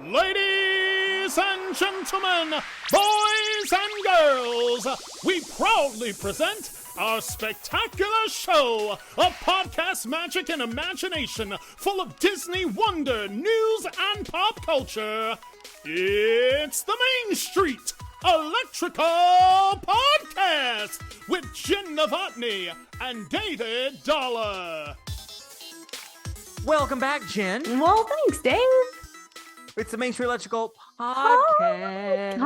Ladies and gentlemen, boys and girls, we proudly present our spectacular show of podcast magic and imagination full of Disney wonder, news, and pop culture. It's the Main Street Electrical Podcast with Jenn Dave and David Dollar. Welcome back, Jen. Well, thanks, Dave. It's the Main Street Electrical Podcast.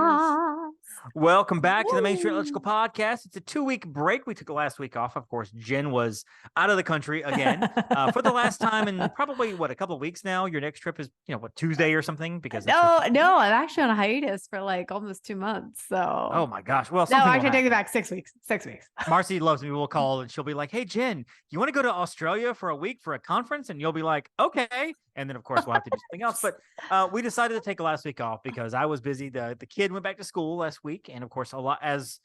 Welcome back to the Main Street Electrical Podcast. It's a 2-week break. We took the last week off. Of course, Jen was out of the country again for the last time in probably, a couple of weeks now. Your next trip is, Tuesday or something? Because No, I'm actually on a hiatus for like almost 2 months. So. Oh my gosh. Well, no, actually take it back 6 weeks. 6 weeks. Marcy loves me. We'll call and she'll be like, "Hey, Jen, you want to go to Australia for a week for a conference?" And you'll be like, "Okay." And then, of course, we'll have to do something else. But we decided to take the last week off because I was busy. The kid went back to school last week. And, of course, a lot as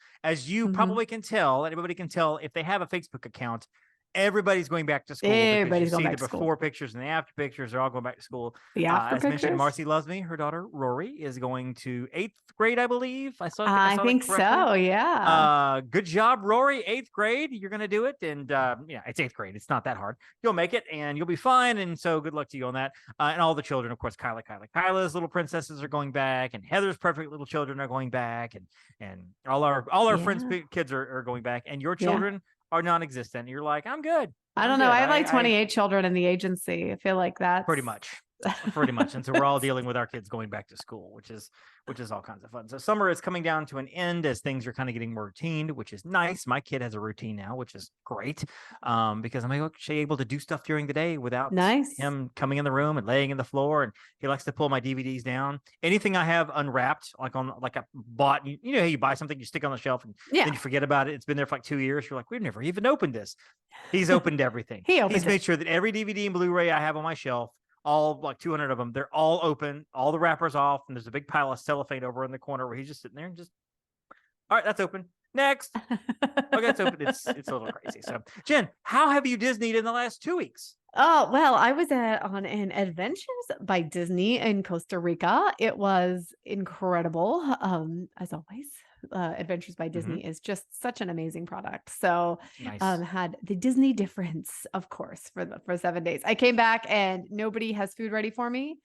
you probably can tell, everybody can tell if they have a Facebook account, everybody's going back to school. Everybody's going back to school. The before pictures and the after pictures, they're all going back to school. Yeah, as mentioned, Marcy loves me. Her daughter Rory is going to 8th grade, I believe. I think so. Yeah. Good job, Rory. 8th grade, you're going to do it, and it's 8th grade. It's not that hard. You'll make it, and you'll be fine. And so, good luck to you on that. And all the children, of course, Kyla's little princesses are going back, and Heather's perfect little children are going back, and all our friends' kids are going back, and your children are non-existent. You're like, I'm good. I don't know. I have like 28 children in the agency. I feel like that's pretty much. And so we're all dealing with our kids going back to school, which is all kinds of fun. So summer is coming down to an end as things are kind of getting more routine, which is nice. My kid has a routine now, which is great. Because I'm actually able to do stuff during the day without him coming in the room and laying in the floor. And he likes to pull my DVDs down. Anything I have unwrapped, like I bought, you know how you buy something, you stick on the shelf and then you forget about it. It's been there for like 2 years. You're like, we've never even opened this. He's opened everything. He's made sure that every DVD and Blu-ray I have on my shelf, all like 200 of them, they're all open, all the wrappers off, and there's a big pile of cellophane over in the corner where he's just sitting there and all right, that's open. Next. Okay, that's open. It's a little crazy. So, Jen, how have you Disneyed in the last 2 weeks? Oh, well, I was on an Adventures by Disney in Costa Rica. It was incredible. As always, Adventures by Disney is just such an amazing product. So had the Disney difference, of course, for 7 days. I came back and nobody has food ready for me.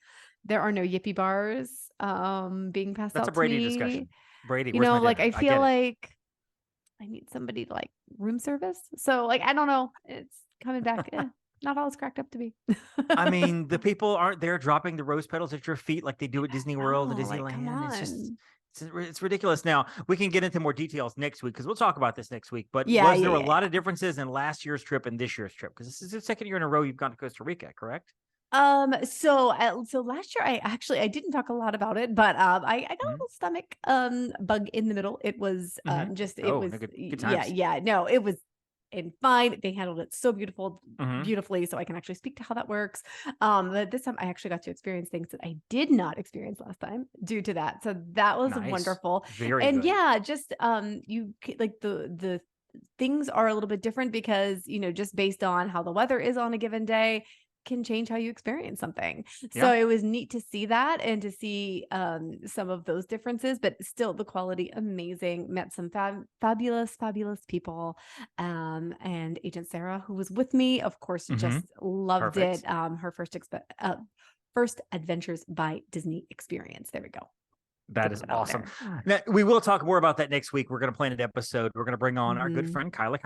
There are no Yippee bars being passed out to me. That's a Brady discussion. Brady, I feel like I need somebody to like room service. So I don't know. It's coming back. Not all it's cracked up to be. I mean, the people aren't there dropping the rose petals at your feet like they do at Disney World and Disneyland. Come on. It's ridiculous. Now, we can get into more details next week because we'll talk about this next week. But was there a lot of differences in last year's trip and this year's trip? Because this is the second year in a row you've gone to Costa Rica, correct? So last year I didn't talk a lot about it, but I got a little stomach bug in the middle. It was good times. It was fine. They handled it so beautifully. So I can actually speak to how that works. But this time I actually got to experience things that I did not experience last time due to that. So that was wonderful. Very good. Just you like the things are a little bit different because just based on how the weather is on a given day can change how you experience something. So it was neat to see that and to see some of those differences, but still the quality amazing. Met some fabulous people, and Agent Sarah, who was with me, of course, just loved it. Her first Adventures by Disney experience. There we go. That is awesome. Now, we will talk more about that next week. We're going to plan an episode. We're going to bring on our good friend Kyla,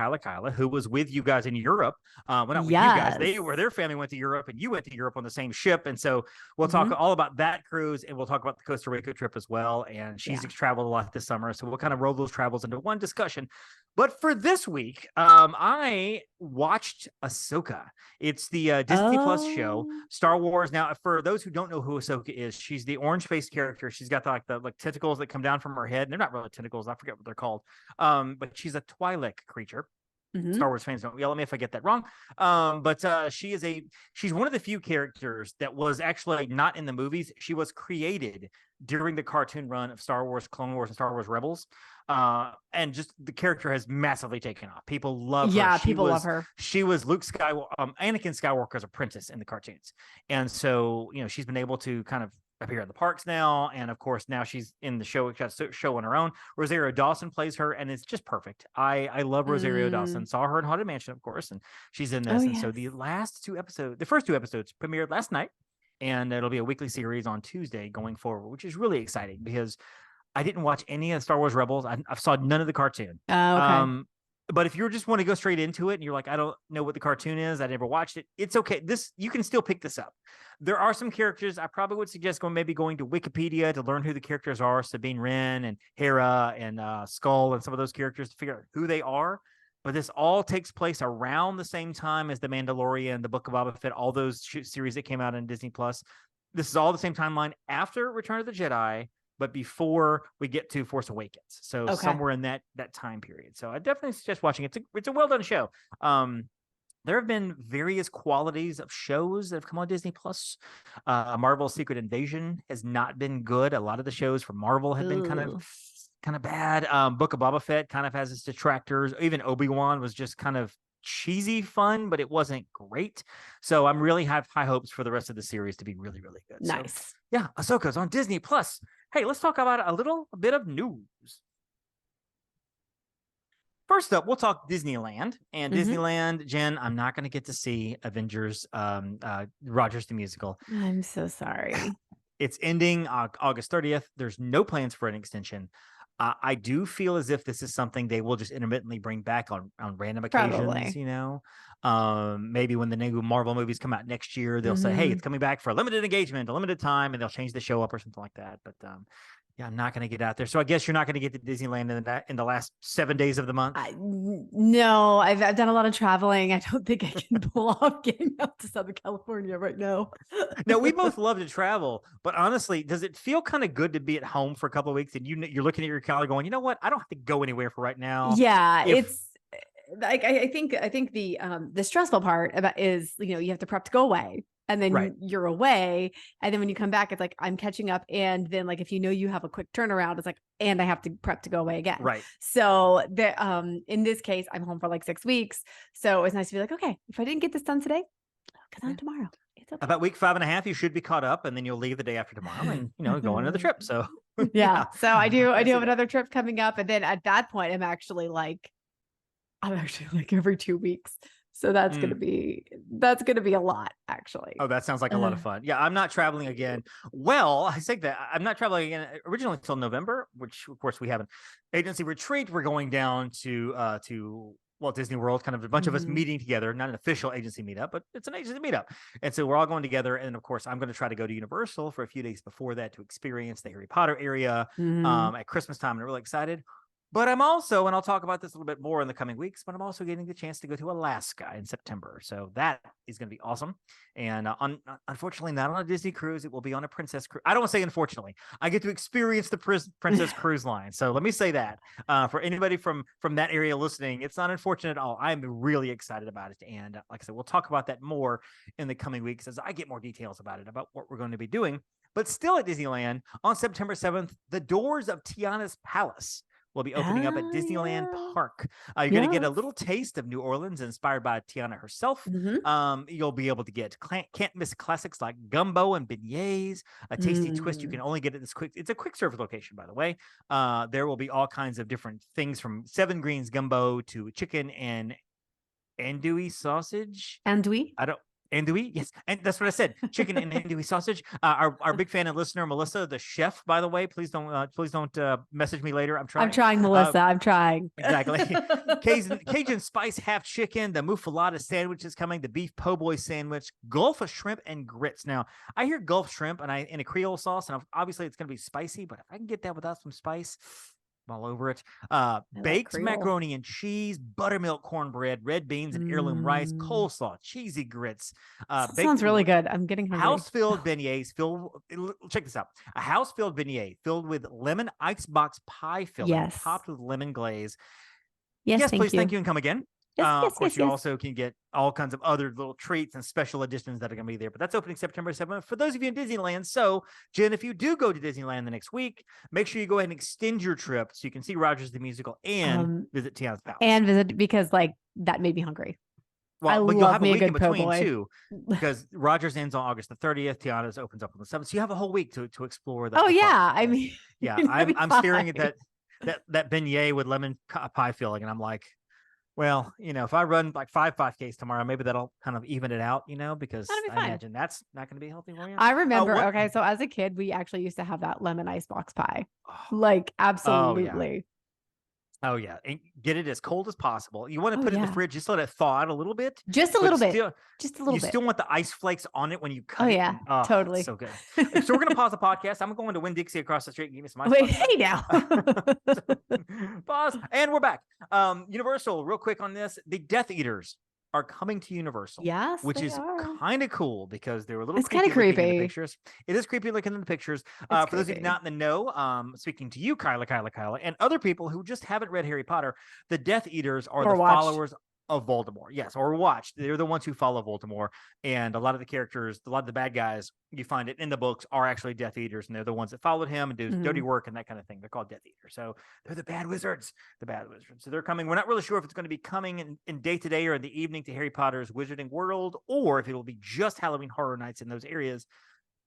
who was with you guys in Europe. Well, not with you guys. Their family went to Europe, and you went to Europe on the same ship. And so we'll talk all about that cruise, and we'll talk about the Costa Rica trip as well. And she's traveled a lot this summer, so we'll kind of roll those travels into one discussion. But for this week, I watched Ahsoka. It's the Disney Plus show, Star Wars. Now, for those who don't know who Ahsoka is, she's the orange-faced character. She's got the tentacles that come down from her head. They're not really tentacles. I forget what they're called. But she's a Twi'lek creature. Star Wars fans don't yell at me if I get that wrong. But she's one of the few characters that was actually not in the movies. She was created during the cartoon run of Star Wars Clone Wars and Star Wars Rebels. And just the character has massively taken off. People love her. Yeah, people love her. She was Anakin Skywalker's apprentice in the cartoons. And so, she's been able to kind of appear in the parks now, and of course now she's in the show. Got a show on her own. Rosario Dawson plays her, and it's just perfect. I love Rosario Dawson. Saw her in Haunted Mansion, of course, and she's in this. And so the first two episodes premiered last night, and it'll be a weekly series on Tuesday going forward, which is really exciting because I didn't watch any of Star Wars Rebels. I saw none of the cartoon. Oh, okay. But if you just want to go straight into it and you're like, I don't know what the cartoon is, I never watched it, it's okay. You can still pick this up. There are some characters I probably would suggest going to Wikipedia to learn who the characters are, Sabine Wren and Hera and Skull and some of those characters to figure out who they are. But this all takes place around the same time as The Mandalorian, The Book of Boba Fett, all those series that came out on Disney Plus. This is all the same timeline after Return of the Jedi, but before we get to Force Awakens. So somewhere in that time period. So I definitely suggest watching it. It's a well-done show. There have been various qualities of shows that have come on Disney Plus. Marvel's Secret Invasion has not been good. A lot of the shows from Marvel have been kind of bad. Book of Boba Fett kind of has its detractors. Even Obi-Wan was just kind of cheesy fun, but it wasn't great. So I'm really have high hopes for the rest of the series to be really, really good. Nice. So, yeah, Ahsoka's on Disney Plus. Hey, let's talk about a little bit of news. First up, we'll talk Disneyland. And Disneyland, Jen, I'm not going to get to see Avengers, Rogers the Musical. I'm so sorry. It's ending August 30th. There's no plans for an extension. I do feel as if this is something they will just intermittently bring back on random occasions, Probably. Maybe when the new Marvel movies come out next year, they'll say, hey, it's coming back for a limited engagement, a limited time, and they'll change the show up or something like that. But yeah, I'm not going to get out there. So I guess you're not going to get to Disneyland in the last 7 days of the month. No, I've done a lot of traveling. I don't think I can pull off getting out to Southern California right now. No, we both love to travel, but honestly, does it feel kind of good to be at home for a couple of weeks and you're looking at your calendar going, you know what? I don't have to go anywhere for right now. Yeah, it's like I think the stressful part about is, you have to prep to go away. And then you're away. And then when you come back, it's like, I'm catching up. And then like, if you have a quick turnaround, it's like, and I have to prep to go away again. Right. So in this case, I'm home for like 6 weeks. So it's nice to be like, okay, if I didn't get this done today, I'll get on tomorrow. It's okay. About week 5.5, you should be caught up, and then you'll leave the day after tomorrow and, go on another trip. So yeah. So I do have another trip coming up. And then at that point, I'm actually like every 2 weeks. So that's going to be a lot, actually. Oh, that sounds like a lot of fun. Yeah, I'm not traveling again. Well, I say that I'm not traveling again originally until November, which of course we have an agency retreat. We're going down to Walt Disney World, kind of a bunch of us meeting together, not an official agency meetup, but it's an agency meetup. And so we're all going together. And of course, I'm going to try to go to Universal for a few days before that to experience the Harry Potter area at Christmas time. And I'm really excited. But I'm also, and I'll talk about this a little bit more in the coming weeks, but I'm also getting the chance to go to Alaska in September. So that is going to be awesome. And unfortunately, not on a Disney cruise. It will be on a Princess cruise. I don't want to say unfortunately. I get to experience the Princess Cruise Line. So let me say that for anybody from that area listening, it's not unfortunate at all. I'm really excited about it. And like I said, we'll talk about that more in the coming weeks as I get more details about it, about what we're going to be doing. But still at Disneyland, on September 7th, the doors of Tiana's Palace will be opening up at Disneyland Park. You're going to get a little taste of New Orleans inspired by Tiana herself. You'll be able to get can't miss classics like gumbo and beignets, a tasty twist you can only get at this it's a quick serve location, by the way. There will be all kinds of different things from Seven Greens gumbo to chicken and andouille sausage. Andouille, yes, and that's what I said. Chicken and andouille sausage. Our big fan and listener, Melissa, the chef, by the way. Please don't message me later. I'm trying, Melissa. I'm trying. Exactly. Cajun spice half chicken, the muffaletta sandwich is coming, the beef po' boy sandwich, Gulf of shrimp and grits. Now, I hear Gulf shrimp and in a Creole sauce, and obviously it's going to be spicy, but if I can get that without some spice, I'm all over it. Baked macaroni and cheese, buttermilk cornbread, red beans and heirloom rice, coleslaw, cheesy grits. Sounds really good. I'm getting hungry. House-filled beignets. Check this out. A house-filled beignet filled with lemon icebox pie filling, topped with lemon glaze. Yes, please, thank you, and come again. Of course, you also can get all kinds of other little treats and special editions that are going to be there. But that's opening September 7th for those of you in Disneyland. So, Jen, if you do go to Disneyland the next week, make sure you go ahead and extend your trip so you can see Rogers the Musical and visit Tiana's Palace. And visit, because that made me hungry. Well, but you'll have a me week a in good po' between boy. too, because Rogers ends on August the 30th. Tiana's opens up on the 7th. So you have a whole week to explore the. Oh the yeah, park. I mean, Yeah, it'll be I'm staring at fine. that beignet with lemon pie filling, and I'm like, well, if I run like 5Ks tomorrow, maybe that'll kind of even it out, because That'll be I fine. imagine that's not going to be healthy for you. I remember. Okay, so as a kid, we actually used to have that lemon icebox pie. Like absolutely. Oh yeah, and get it as cold as possible. You want to Oh, put it in the yeah. fridge, just let it thaw out a little bit. Just a but little bit. still, Just a little You bit. still want the ice flakes on it when you cut Oh it. yeah, And, totally. it's so good. So we're gonna pause the podcast. I'm going to Winn-Dixie across the street and give me some ice. Wait, hey now. Pause, and we're back. Universal, real quick on this: the Death Eaters are coming to Universal. Yes, which they is are. kind of cool because they were a little It's kind of looking in the creepy. pictures. It is creepy looking in the pictures. It's For those of you creepy. not in the know, speaking to you, Kyla, and other people who just haven't read Harry Potter, the Death Eaters are the followers of Voldemort. Yes, or watched. They're the ones who follow Voldemort. And a lot of the characters, a lot of the bad guys, you find it in the books, are actually Death Eaters. And they're the ones that followed him and do dirty work and that kind of thing. They're called Death Eaters. So they're the bad wizards. So they're coming. We're not really sure if it's going to be coming in day to day or in the evening to Harry Potter's Wizarding World, or if it will be just Halloween Horror Nights in those areas.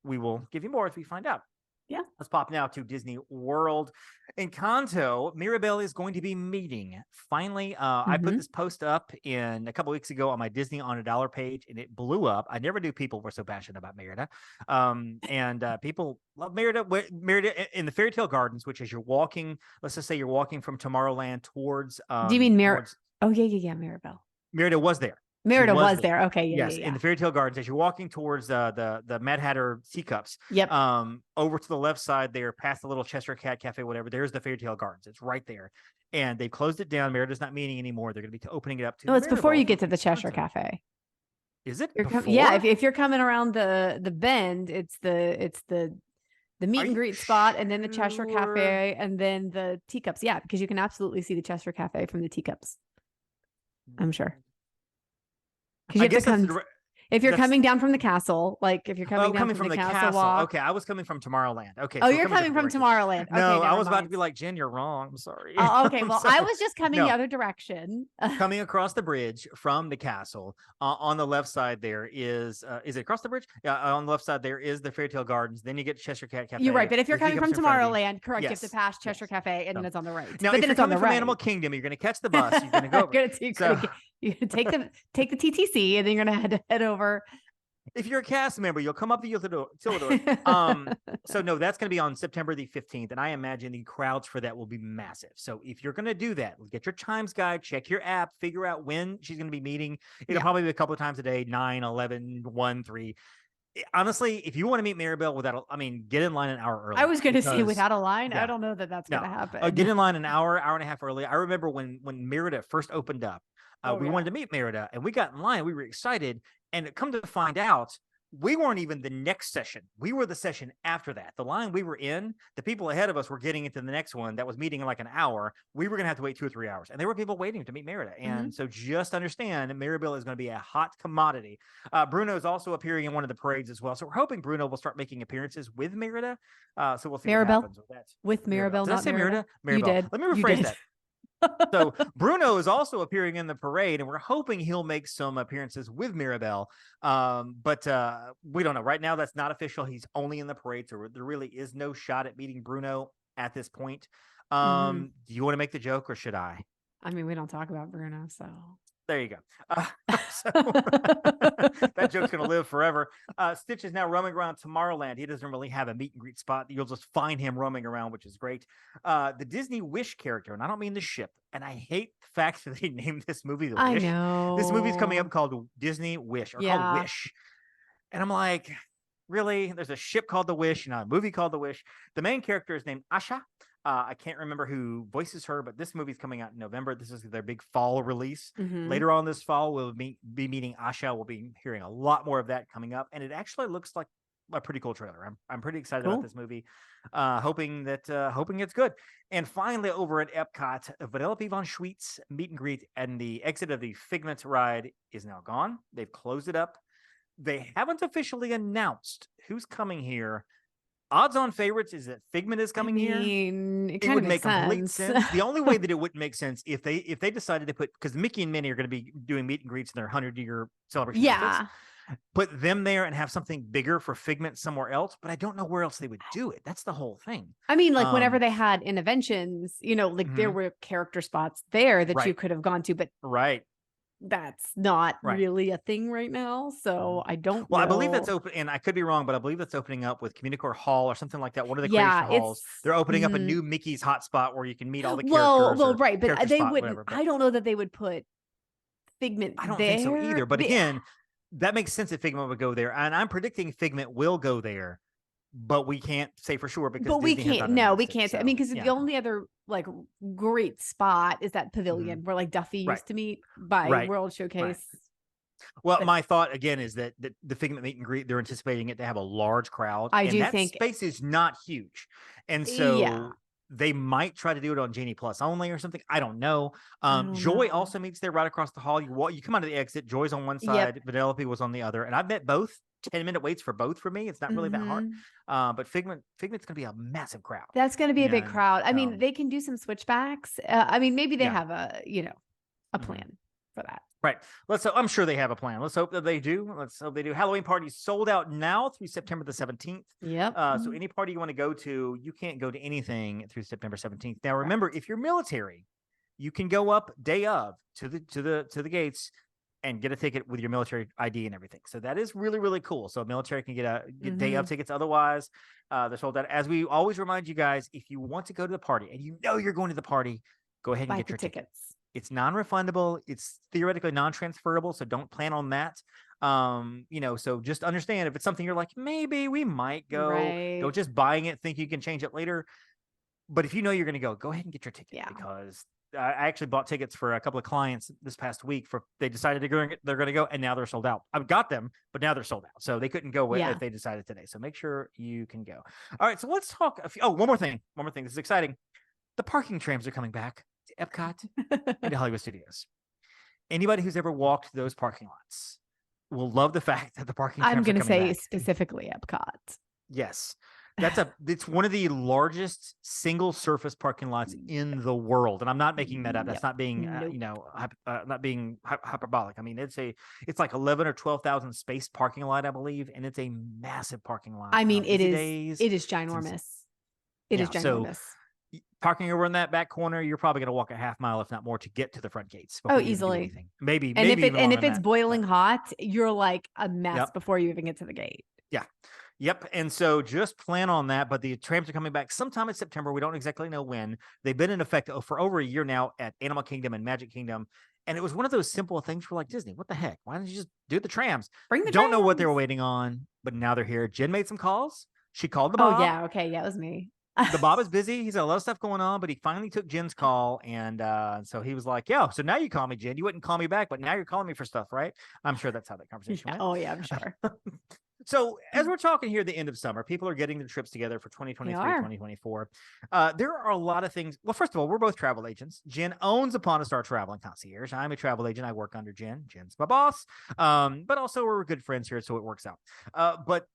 We will give you more as we find out. Yeah. Let's pop now to Disney World. Encanto, Mirabel is going to be meeting. Finally, I put this post up in a couple weeks ago on my Disney on $1 page, and it blew up. I never knew people were so passionate about Merida. And people love Merida. Merida in the Fairy Tale Gardens, which is you're walking, let's just say you're walking from Tomorrowland towards. Do you mean Mirabel? Oh, yeah. Mirabel. Merida was there. Merida was there. Okay, yeah. In the Fairy Tale Gardens, as you're walking towards the Mad Hatter teacups. Yep. Over to the left side there, past the little Cheshire Cat Cafe, whatever. There's the Fairy Tale Gardens. It's right there, and they closed it down. Merida's not meeting ananymore. They're going to be opening it up to. No, it's before you get to the Cheshire Cafe. Is it? Yeah, if you're coming around the bend, it's the meet and greet spot, and then the Cheshire Cafe, and then the teacups. Yeah, because you can absolutely see the Cheshire Cafe from the teacups. I'm sure. Because you have to come. If you're coming down from the castle, like if you're coming from the castle walk. Okay, I was coming from Tomorrowland. Okay. Oh, so you're coming from Tomorrowland. No, okay, I was about to be like, Jen, you're wrong. I'm sorry. Oh, okay. Well, I was just coming the other direction. Coming across the bridge from the castle. On the left side there is it across the bridge? Yeah, on the left side there is the Fairy Tale Gardens. Then you get Cheshire Cat Cafe. You're right, but if you're coming from Tomorrowland, correct, you have to pass Cheshire Cafe, and then it's on the right. Now, but if then you're it's on the coming from right. Animal Kingdom, you're going to catch the bus. You're going to go. You're going to take the TTC, and then you're going to head over. If you're a cast member, you'll come up the Utilidor. So no, that's going to be on September the 15th. And I imagine the crowds for that will be massive. So if you're going to do that, get your chimes guide, check your app, figure out when she's going to be meeting. It'll probably be a couple of times a day, 9, 11, 1, 3. Honestly, if you want to meet Mirabel get in line an hour early. I was going to say without a line. Yeah. I don't know that's going to happen. Get in line an hour and a half early. I remember when Merida first opened up, we wanted to meet Merida, and we got in line. We were excited. And come to find out, we weren't even the next session. We were the session after that. The line we were in, the people ahead of us were getting into the next one that was meeting in like an hour. We were going to have to wait 2 or 3 hours. And there were people waiting to meet Merida. And so just understand that Mirabel is going to be a hot commodity. Bruno is also appearing in one of the parades as well. So we're hoping Bruno will start making appearances with Merida. So we'll see what happens with that. With Mirabel, Did I say Merida? You did. Let me rephrase that. So Bruno is also appearing in the parade, and we're hoping he'll make some appearances with Mirabel. But we don't know. Right now, that's not official. He's only in the parade, so there really is no shot at meeting Bruno at this point. Do you want to make the joke, or should I? I mean, we don't talk about Bruno, so... There you go. That joke's going to live forever. Stitch is now roaming around Tomorrowland. He doesn't really have a meet and greet spot. You'll just find him roaming around, which is great. The Disney Wish character, and I don't mean the ship, and I hate the fact that they named this movie The Wish. I know. This movie's coming up called Disney Wish, or called Wish. And I'm like, really? There's a ship called The Wish, and a movie called The Wish. The main character is named Asha. I can't remember who voices her, but this movie's coming out in November. This is their big fall release. Later on this fall, we'll be meeting Asha. We'll be hearing a lot more of that coming up. And it actually looks like a pretty cool trailer. I'm pretty excited about this movie. Hoping it's good. And finally, over at Epcot, Vanellope von Schweet's meet and greet and the exit of the Figment ride is now gone. They've closed it up. They haven't officially announced who's coming here. odds on favorites is that Figment is coming here. It It kind would of make makes complete sense. sense. The only way that it wouldn't make sense if they decided to put, because Mickey and Minnie are going to be doing meet and greets in their 100-year celebration outfits, put them there and have something bigger for Figment somewhere else. But I don't know where else they would do it. That's the whole thing. I mean, like whenever they had interventions, like there were character spots there that you could have gone to, but that's not really a thing right now. So I don't know. I believe that's open, and I could be wrong, but I believe that's opening up with Communicore Hall or something like that. One of the creation halls. They're opening up a new Mickey's hotspot where you can meet all the characters. Well, right. But they wouldn't, whatever, I don't know that they would put Figment I don't there. think so either. But again, that makes sense that Figment would go there. And I'm predicting Figment will go there, but we can't say for sure because we Disney can't. No, we can't. So, I mean, because the only other like great spot is that pavilion where like Duffy used to meet by World Showcase. Well, my thought again is that the Figment meet and greet, they're anticipating it to have a large crowd. I do that think space is not huge. And so they might try to do it on Genie Plus only or something. I don't know. Joy also meets there right across the hall. You come out of the exit. Joy's on one side. Vanellope was on the other. And I've met both. 10-minute waits for both for me. It's not really that hard. But Figment's going to be a massive crowd. That's going to be a big crowd. I mean, they can do some switchbacks. I mean, maybe they have a plan for that. Right. I'm sure they have a plan. Let's hope that they do. Halloween party sold out now through September the 17th. Yep. So any party you want to go to, you can't go to anything through September 17th. Now, remember, if you're military, you can go up day of to the gates and get a ticket with your military ID and everything. So that is really, really cool. So military can get day of tickets. Otherwise, they're sold out. As we always remind you guys, if you want to go to the party and you know you're going to the party, go ahead and get your tickets. It's non-refundable. It's theoretically non-transferable. So don't plan on that. So just understand if it's something you're like, maybe we might go, don't just buying it, think you can change it later. But if you know you're going to go ahead and get your ticket because I actually bought tickets for a couple of clients this past week they decided they're going to go and now they're sold out. I've got them, but now they're sold out. So they couldn't go if they decided today. So make sure you can go. All right. So let's talk. One more thing. This is exciting. The parking trams are coming back to Epcot and to Hollywood Studios. Anybody who's ever walked those parking lots will love the fact that the parking trams I'm going to say back. Specifically Epcot. Yes. It's one of the largest single surface parking lots in the world. And I'm not making that up. That's not being, not being hyperbolic. I mean, it's like 11 or 12,000 space parking lot, I believe. And it's a massive parking lot. I mean, it is ginormous. It is ginormous. So, parking over in that back corner, you're probably going to walk a half mile, if not more, to get to the front gates. Easily. Maybe. And if it's boiling hot, you're like a mess before you even get to the gate. Yeah. Yep. And so just plan on that. But the trams are coming back sometime in September. We don't exactly know when. They've been in effect for over a year now at Animal Kingdom and Magic Kingdom. And it was one of those simple things for like Disney. What the heck? Why don't you just do the trams? Don't know what they were waiting on, but now they're here. Jen made some calls. She called the Bob. Oh, yeah. Okay. Yeah, it was me. The Bob is busy. He's got a lot of stuff going on, but he finally took Jen's call. And so he was like, so now you call me, Jen. You wouldn't call me back, but now you're calling me for stuff, right? I'm sure that's how that conversation went. Oh, yeah, I'm sure. So as we're talking here at the end of summer, people are getting their trips together for 2023, 2024. There are a lot of things. Well, first of all, we're both travel agents. Jen owns Upon a Star Travel and Concierge. I'm a travel agent. I work under Jen. Jen's my boss. But also we're good friends here, so it works out. But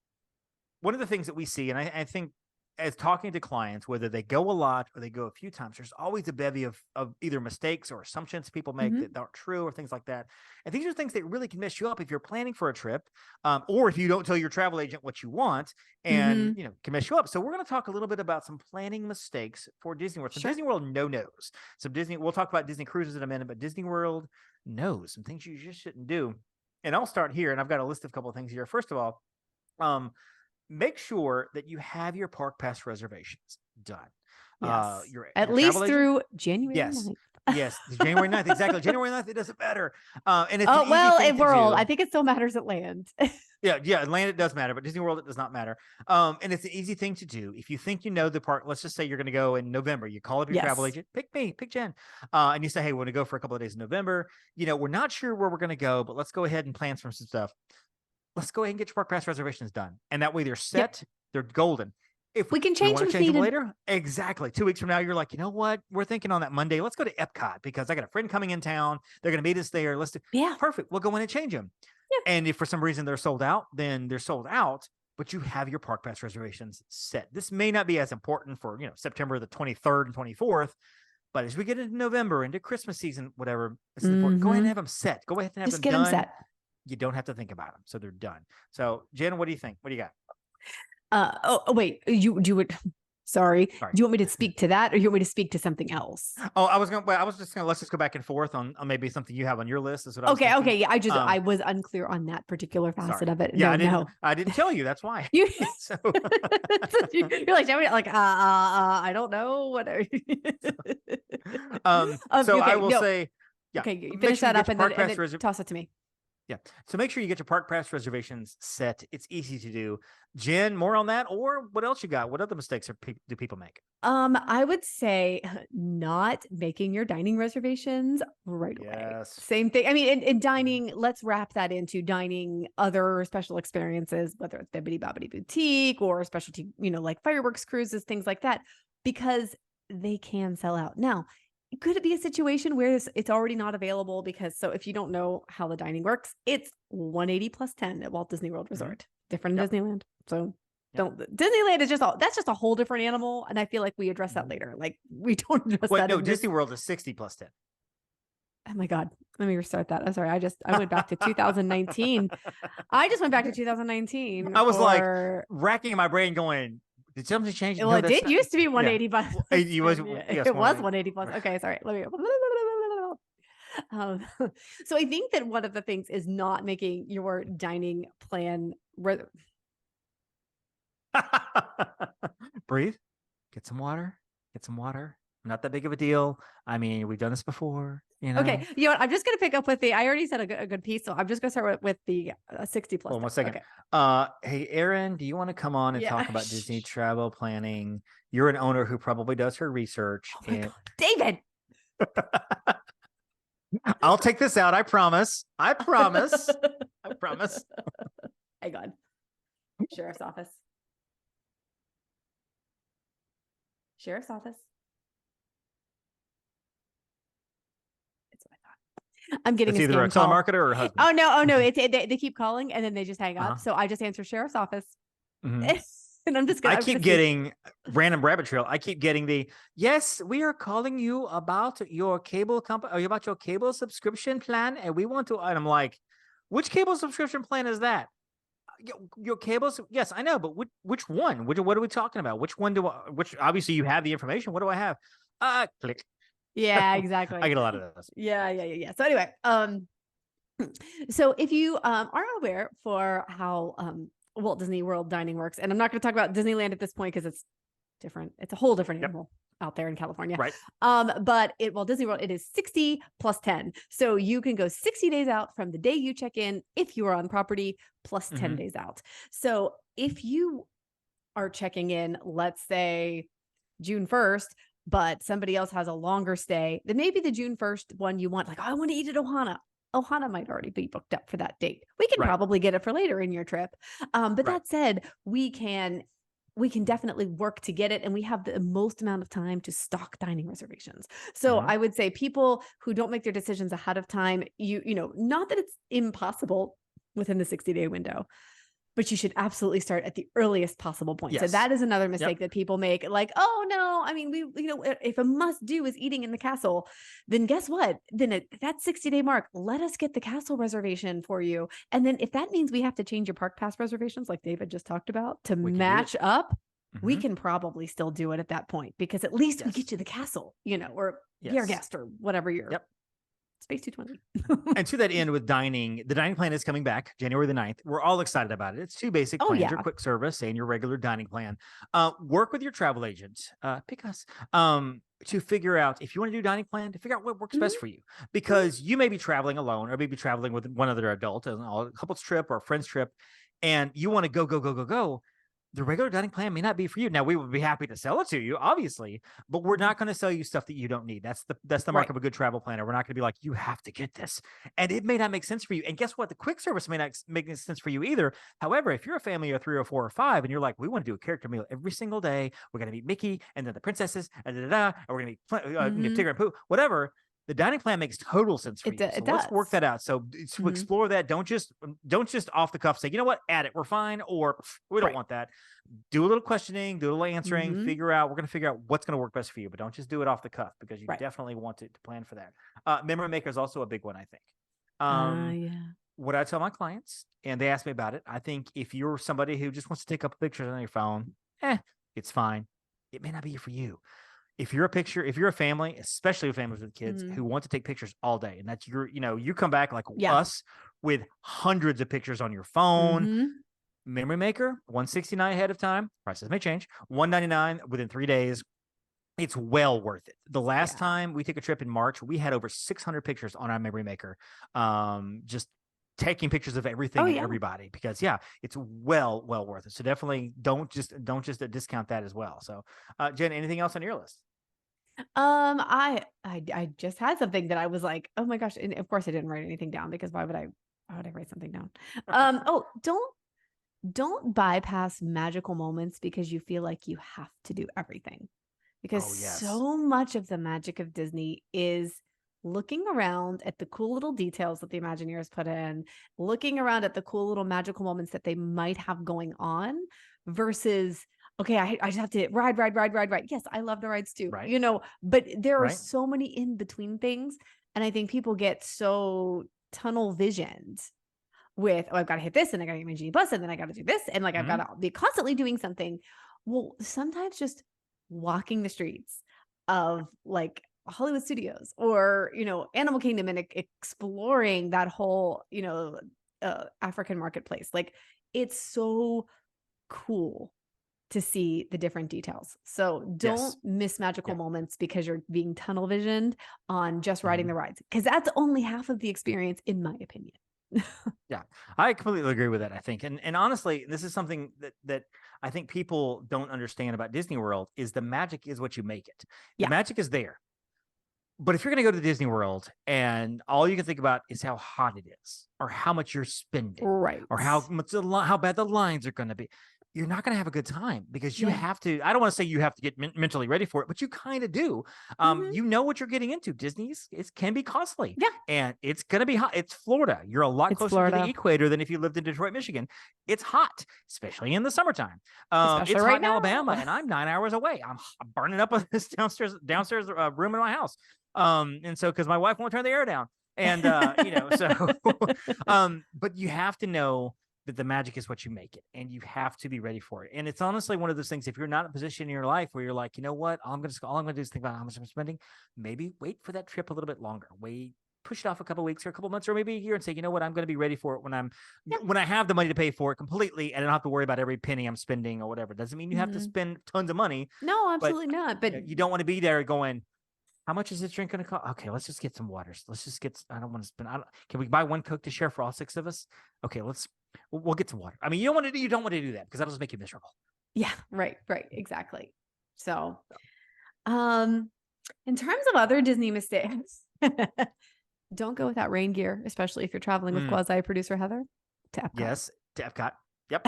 one of the things that we see, and I think as talking to clients, whether they go a lot or they go a few times, there's always a bevy of either mistakes or assumptions people make that aren't true or things like that. And these are things that really can mess you up if you're planning for a trip, or if you don't tell your travel agent what you want, and can mess you up. So we're going to talk a little bit about some planning mistakes for Disney World. Some Disney World no-nos. We'll talk about Disney cruises in a minute, but Disney World knows some things you just shouldn't do. And I'll start here, and I've got a list of a couple of things here. First of all, make sure that you have your park pass reservations done. Yes. At least through January 9th. Yes, January 9th. Exactly. January 9th, it doesn't matter. And it's at World, I think it still matters at Land. Yeah, Land, it does matter, but Disney World, it does not matter. And it's an easy thing to do. If you think you know the park, let's just say you're going to go in November. You call up your travel agent, pick Jen. And you say, hey, we want to go for a couple of days in November. We're not sure where we're going to go, but let's go ahead and plan some stuff. Let's go ahead and get your park pass reservations done. And that way they're set, they're golden. If we can change them later, exactly. 2 weeks from now, you're like, you know what? We're thinking on that Monday. Let's go to Epcot because I got a friend coming in town. They're going to meet us there. Perfect. We'll go in and change them. Yeah. And if for some reason they're sold out, then they're sold out. but you have your park pass reservations set. This may not be as important for, September the 23rd and 24th, but as we get into November, into Christmas season, whatever, it's important. Go ahead and have them set. Go ahead and have Just them get done. them set. You don't have to think about them. So they're done. So Jen, what do you think? What do you got? Wait, sorry. Do you want me to speak to that, or you want me to speak to something else? Oh, let's just go back and forth on maybe something you have on your list. Is what I was okay. thinking. Yeah, I was unclear on that particular facet of it. Yeah, no, I didn't tell you. That's why. So you're like, I don't know what. So I will say, yeah. Okay, you finish that up and then toss it to me. Yeah. So make sure you get your park pass reservations set. It's easy to do. Jen, more on that, or what else you got? What other mistakes do people make? I would say not making your dining reservations right away. Same thing. I mean, in dining, let's wrap that into dining other special experiences, whether it's Bibbidi Bobbidi Boutique or specialty, like fireworks cruises, things like that, because they can sell out. Now, could it be a situation where it's already not available? So if you don't know how the dining works, it's 180 plus 10 at Walt Disney World Resort, different in Disneyland. So Disneyland is that's just a whole different animal. And I feel like we address that later. Like we don't address that. No, Disney World is 60 plus 10. Oh my God. Let me restart that. I'm sorry. I went back to 2019. I just went back to 2019. I was like racking my brain going, did something change? Well, it did used to be 180 plus. It was 180 plus. Okay, sorry. Let me. So I think that one of the things is not making your dining plan. Breathe. Get some water. Not that big of a deal. I mean, we've done this before. Okay. You know what? I'm just going to pick up with I already said a good piece. So I'm just going to start with the 60 plus. Hold on 1 second. Okay. Hey, Erin, do you want to come on and talk about Disney travel planning? You're an owner who probably does her research. Oh God. David. I'll take this out. I promise. I promise. Hang on. Sheriff's office. I'm getting it's either a telemarketer or a husband. Oh no! They keep calling and then they just hang up. So I just answer sheriff's office, and I'm just gonna. I keep getting random rabbit trail. I keep getting yes, we are calling you about your cable company, or about your cable subscription plan, and we want to. And I'm like, which cable subscription plan is that? Your cables? Yes, I know, but which one? What are we talking about? Which one which obviously you have the information. What do I have? Click. Yeah, exactly. I get a lot of those. Yeah. So anyway, so if you aren't aware for how Walt Disney World dining works, and I'm not going to talk about Disneyland at this point because it's different. It's a whole different animal out there in California. Right. But at Walt Disney World, it is 60 plus 10. So you can go 60 days out from the day you check in if you are on property plus 10 days out. So if you are checking in, let's say June 1st, but somebody else has a longer stay, then maybe the June 1st one you want, like, oh, I want to eat at Ohana. Ohana might already be booked up for that date. We can probably get it for later in your trip. But that said, we can definitely work to get it. And we have the most amount of time to stock dining reservations. So I would say people who don't make their decisions ahead of time, you know, not that it's impossible within the 60-day window, but you should absolutely start at the earliest possible point. So that is another mistake that people make. Like, oh no, I mean, if a must do is eating in the castle, then guess what? Then at that 60-day mark, let us get the castle reservation for you. And then if that means we have to change your park pass reservations, like David just talked about, to match up, we can probably still do it at that point, because at least we get you the castle, or your guest or whatever your Space 220. And to that end, with dining, the dining plan is coming back January the 9th. We're all excited about it. It's two basic plans, your quick service and your regular dining plan. Work with your travel agent, pick us, to figure out if you want to do dining plan, to figure out what works best for you, because you may be traveling alone or maybe traveling with one other adult, a couple's trip or a friend's trip, and you want to go. The regular dining plan may not be for you. Now, we would be happy to sell it to you, obviously, but we're not going to sell you stuff that you don't need. That's the mark of a good travel planner. We're not going to be like, you have to get this. And it may not make sense for you. And guess what? The quick service may not make sense for you either. However, if you're a family of 3 or 4 or 5, and you're like, we want to do a character meal every single day, we're going to meet Mickey and then the princesses and and we're going to be Tigger and Pooh, whatever, the dining plan makes total sense for you. So let's work that out. So to explore that, don't just off the cuff say, you know what, add it, we're fine, or we don't want that. Do a little questioning, do a little answering, we're going to figure out what's going to work best for you, but don't just do it off the cuff, because you definitely want to plan for that. Memory maker is also a big one, I think. What I tell my clients, and they ask me about it, I think if you're somebody who just wants to take up pictures on your phone, it's fine. It may not be for you. If you're a family, especially families with kids who want to take pictures all day, and that's you come back like us with hundreds of pictures on your phone. Memory maker, $169 ahead of time. Prices may change. $199 within 3 days. It's well worth it. The last time we took a trip in March, we had over 600 pictures on our memory maker. Just taking pictures of everything and everybody, because it's well worth it. So definitely don't just discount that as well. So Jen, anything else on your list? I just had something that I was like, oh my gosh, and of course I didn't write anything down, because why would I write something down? Don't bypass magical moments because you feel like you have to do everything, because so much of the magic of Disney is looking around at the cool little details that the Imagineers put in, looking around at the cool little magical moments that they might have going on, versus, okay, I just have to ride. Yes, I love the rides too, but there are so many in between things. And I think people get so tunnel visioned with, I've got to hit this, and I got to get my Genie Plus, and then I got to do this, and like I've got to be constantly doing something. Well, sometimes just walking the streets of like Hollywood Studios or Animal Kingdom and exploring that whole African marketplace, like it's so cool to see the different details. So don't miss magical moments because you're being tunnel visioned on just riding the rides, because that's only half of the experience, in my opinion. I completely agree with that. I think, and honestly, this is something that I think people don't understand about Disney World, is the magic is what you make it. The magic is there. But if you're going to go to Disney World and all you can think about is how hot it is, or how much you're spending, or how bad the lines are going to be, you're not going to have a good time, because you have to, I don't want to say you have to get mentally ready for it, but you kind of do. You know what you're getting into. Disney's, it can be costly. And it's going to be hot. It's Florida. You're a lot closer to the equator than if you lived in Detroit, Michigan. It's hot, especially in the summertime. It's hot in Alabama, and I'm 9 hours away. I'm burning up this downstairs room in my house. And so, because my wife won't turn the air down, and but you have to know that the magic is what you make it, and you have to be ready for it. And it's honestly one of those things, if you're not in a position in your life where you're like, you know what, all I'm going to do is think about how much I'm spending, maybe wait for that trip a little bit longer. Push it off a couple of weeks or a couple of months or maybe a year, and say, you know what, I'm going to be ready for it when I have the money to pay for it completely, and I don't have to worry about every penny I'm spending or whatever. Doesn't mean you have to spend tons of money. No, absolutely not. But you don't want to be there going, how much is this drink going to cost? Okay, let's just get some waters. I don't want to spend. Can we buy one Coke to share for all 6 of us? Okay, we'll get some water. I mean, you don't want to do that, because that'll just make you miserable. Yeah, right, exactly. So, in terms of other Disney mistakes, don't go without rain gear, especially if you're traveling with quasi-producer Heather to Epcot. Yes, to Epcot. Yep.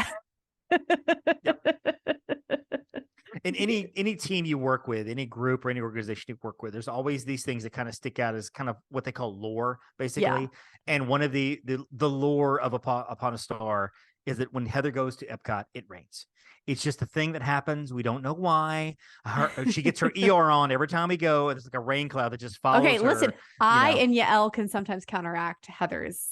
In any team you work with, any group or any organization you work with, there's always these things that kind of stick out as kind of what they call lore, basically. And one of the lore of Upon a Star is that when Heather goes to Epcot, it rains. It's just a thing that happens. We don't know why. She gets her ER on every time we go. It's like a rain cloud that just follows her. Okay, listen, and Yael can sometimes counteract Heather's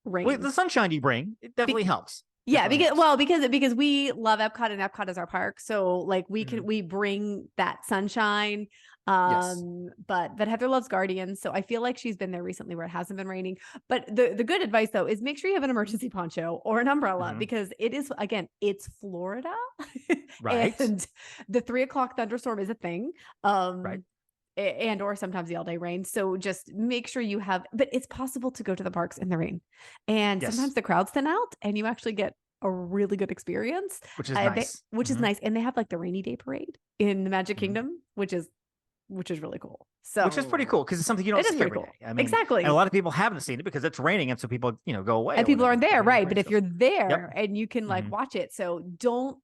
rain. Well, the sunshine you bring, it definitely helps. Yeah, because we love Epcot, and Epcot is our park. So like we bring that sunshine. But Heather loves Guardians, so I feel like she's been there recently where it hasn't been raining. But the good advice though is make sure you have an emergency poncho or an umbrella, because it is, again, it's Florida. Right. And the 3:00 thunderstorm is a thing. Right. And or sometimes the all day rain. So just make sure you have, but it's possible to go to the parks in the rain. And sometimes the crowds thin out and you actually get a really good experience. Which is nice. Is nice. And they have like the rainy day parade in the Magic Kingdom, which is really cool. So which is pretty cool, because it's something you don't see every day. I mean, exactly. And a lot of people haven't seen it because it's raining, and so people go away. And people aren't there, right? But if you're there and you can like watch it, so don't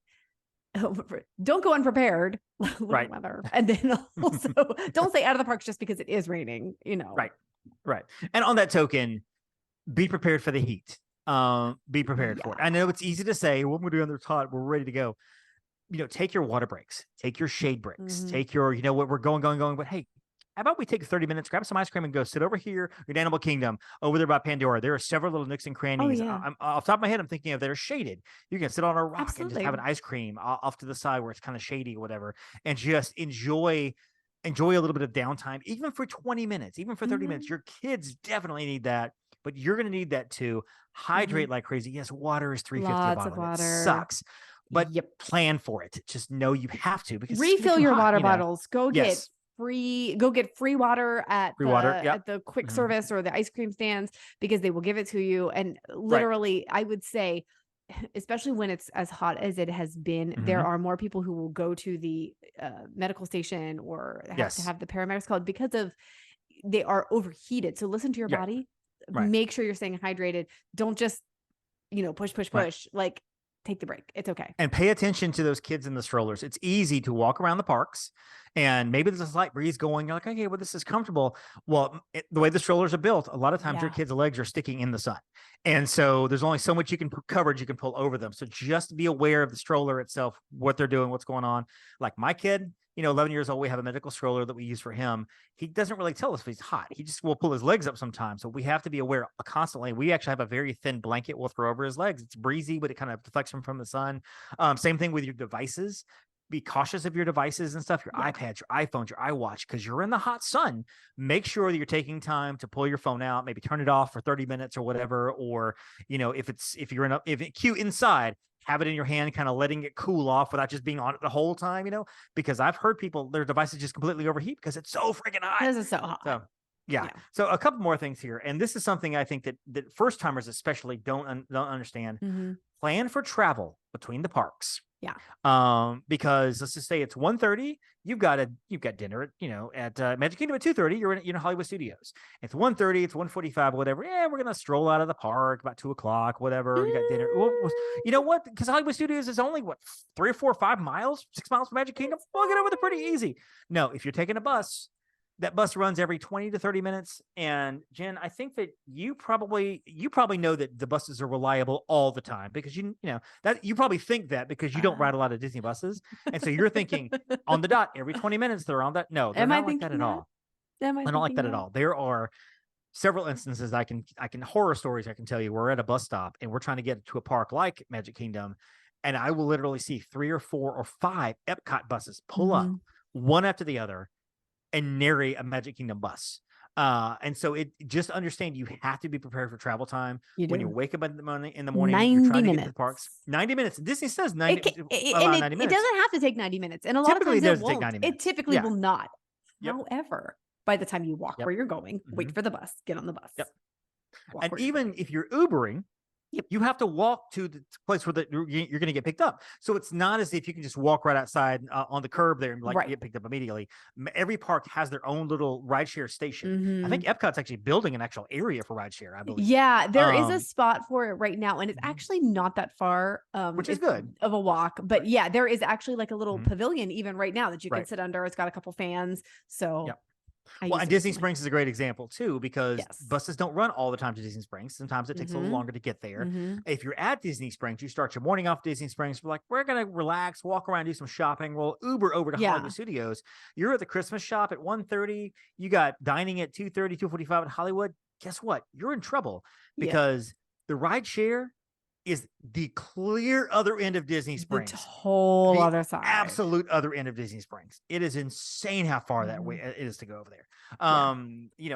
don't go unprepared. Right. Weather. And then also don't stay out of the parks just because it is raining, Right. And on that token, be prepared for the heat. Be prepared for it. I know it's easy to say, what we're doing, it's hot, we're ready to go. Take your water breaks, take your shade breaks, take your, what we're going. But hey, how about we take 30 minutes, grab some ice cream and go sit over here in Animal Kingdom over there by Pandora. There are several little nooks and crannies. I'm off the top of my head, I'm thinking of that are shaded. You can sit on a rock and just have an ice cream off to the side where it's kind of shady or whatever, and just enjoy a little bit of downtime, even for 20 minutes, even for 30 minutes. Your kids definitely need that, but you're going to need that too. Hydrate like crazy. Yes, water is $3.50 a bottle. Of water. It sucks. But plan for it. Just know you have to, because refill your water bottles. Go get free water at the quick service or the ice cream stands, because they will give it to you. And literally, I would say, especially when it's as hot as it has been, there are more people who will go to the medical station or have to have the paramedics called because they are overheated. So listen to your body. Make sure you're staying hydrated. Don't just push. Like, take the break. It's okay. And pay attention to those kids in the strollers. It's easy to walk around the parks and maybe there's a slight breeze going. You're like, okay, well, this is comfortable. Well, the way the strollers are built, a lot of times your kids' legs are sticking in the sun. And so there's only so much coverage you can pull over them. So just be aware of the stroller itself, what they're doing, what's going on. Like my kid, 11 years old, we have a medical stroller that we use for him. He doesn't really tell us if he's hot. He just will pull his legs up sometimes. So we have to be aware constantly. We actually have a very thin blanket we'll throw over his legs. It's breezy, but it kind of deflects him from the sun. Same thing with your devices. Be cautious of your devices and stuff, your iPads, your iPhones, your iWatch, because you're in the hot sun. Make sure that you're taking time to pull your phone out, maybe turn it off for 30 minutes or whatever. Or, if it's cute inside, have it in your hand, kind of letting it cool off without just being on it the whole time, because I've heard people, their devices just completely overheat because it's so freaking hot. This is so hot. So, yeah. So a couple more things here. And this is something I think that first timers especially don't understand. Plan for travel between the parks. Yeah. Because let's just say it's 1:30, you've got dinner at Magic Kingdom at 2:30, you're in Hollywood Studios. It's 1:30, it's 1:45, whatever. Yeah, we're gonna stroll out of the park about 2:00, whatever. You got dinner. Well, you know what? Because Hollywood Studios is only 3 or 4 or 5 miles, 6 miles from Magic Kingdom. We'll get over there pretty easy. No, if you're taking a bus, that bus runs every 20 to 30 minutes. And Jen, I think that you probably know that the buses are reliable all the time, because that you probably think that because you don't ride a lot of Disney buses. And so you're thinking on the dot every 20 minutes they're on that. No, they're not like that at all. I don't like that at all. There are several instances I can horror stories I can tell you. We're at a bus stop and we're trying to get to a park like Magic Kingdom, and I will literally see 3 or 4 or 5 Epcot buses pull up one after the other and nary a Magic Kingdom bus. And so just understand you have to be prepared for travel time. When you wake up in the morning, you're trying to get to the parks. 90 minutes. Disney says 90 minutes. It doesn't have to take 90 minutes. And a lot of times it won't. It typically will not. However, by the time you walk where you're going, wait for the bus, get on the bus. And even if you're Ubering, you have to walk to the place where you're going to get picked up. So it's not as if you can just walk right outside on the curb there and get picked up immediately. Every park has their own little rideshare station. I think Epcot's actually building an actual area for rideshare, I believe. Yeah, there is a spot for it right now, and it's actually not that far, which is good of a walk. But yeah, there is actually like a little pavilion even right now that you can sit under. It's got a couple fans. So. Well, and Disney Springs is a great example too, because buses don't run all the time to Disney Springs. Sometimes it takes a little longer to get there. If you're at Disney Springs, you start your morning off Disney Springs. We're going to relax, walk around, do some shopping. We'll Uber over to Hollywood Studios. You're at the Christmas shop at 1:30. You got dining at 2:30, 2:45 in Hollywood. Guess what? You're in trouble because the ride share is the clear other end of Disney Springs. The whole other side. Absolute other end of Disney Springs. It is insane how far that way it is to go over there.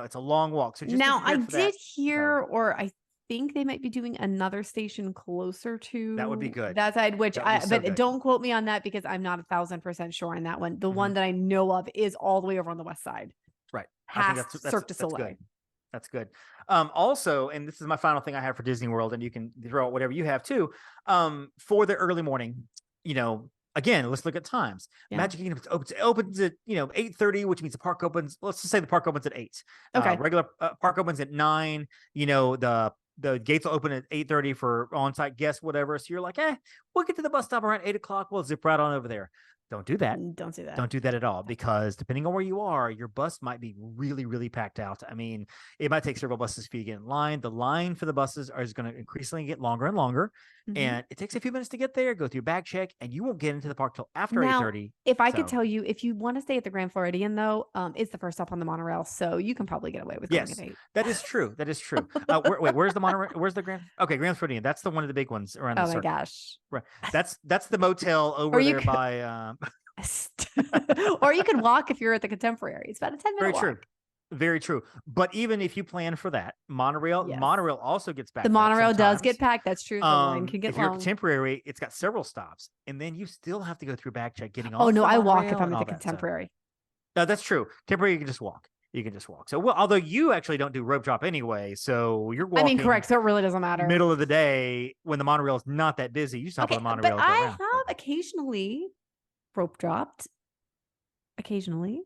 It's a long walk. So just now I did hear, or I think they might be doing another station closer to that would be good. That side, but don't quote me on that because I'm not 1,000% sure on that one. The one that I know of is all the way over on the west side. Right. Past Cirque du Soleil. That's good. Also, and this is my final thing I have for Disney World, and you can throw out whatever you have too. For the early morning, again, let's look at times. Magic Kingdom opens at 8:30, which means the park opens. Let's just say the park opens at 8. Okay. Regular park opens at 9. The the gates will open at 8:30 for on-site guests, whatever. So you're like, we'll get to the bus stop around 8:00. We'll zip right on over there. Don't do that. Don't do that. Don't do that at all, because depending on where you are, your bus might be really, really packed out. I mean, it might take several buses for you to get in line. The line for the buses is going to increasingly get longer and longer. And it takes a few minutes to get there, go through bag check, and you won't get into the park till after 8:30. If I could tell you, if you want to stay at the Grand Floridian, though, it's the first stop on the monorail, so you can probably get away with going at 8. That is true. That is true. Where's the monorail? Where's the Grand? Okay, Grand Floridian. That's the one of the big ones around the circle. Oh my gosh. Right. That's the motel over there by. Or you can walk if you're at the Contemporary. It's about a 10-minute walk. True. Very true. But even if you plan for that, monorail also gets packed. The monorail does get packed. That's true. The line can get if you're long. Contemporary, it's got several stops, and then you still have to go through bag check getting on. Oh no, I walk if I'm at the Contemporary. No, that's true. Contemporary, you can just walk. So, well, although you actually don't do rope drop anyway, so you're walking. I mean, correct. So it really doesn't matter. Middle of the day when the monorail is not that busy, you stop on the monorail. But I have occasionally rope dropped. Occasionally,